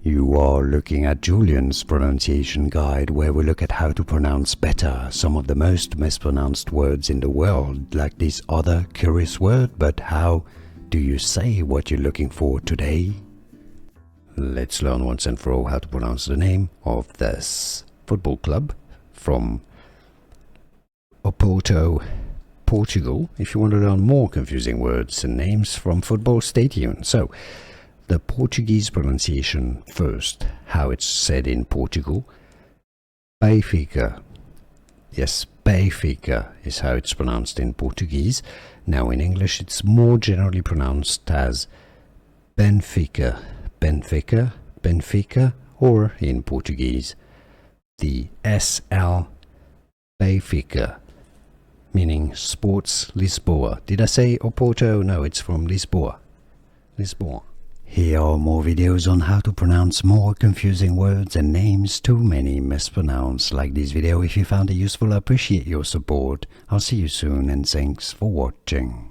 You are looking at Julian's pronunciation guide, where we look at how to pronounce better some of the most mispronounced words in the world, like this other curious word. But how do you say what you're looking for today? Let's learn once and for all how to pronounce the name of this football club from Oporto, Portugal, if you want to learn more confusing words and names from football, stay tuned. So, the Portuguese pronunciation first, how it's said in Portugal. Benfica. Yes, Benfica is how it's pronounced in Portuguese. Now in English it's more generally pronounced as Benfica, Benfica, Benfica, or in Portuguese, the SL Benfica, meaning Sports Lisboa. Did I say Oporto? No, it's from Lisboa. Lisboa. Here are more videos on how to pronounce more confusing words and names too many mispronounced. Like this video if you found it useful. I appreciate your support. I'll see you soon and thanks for watching.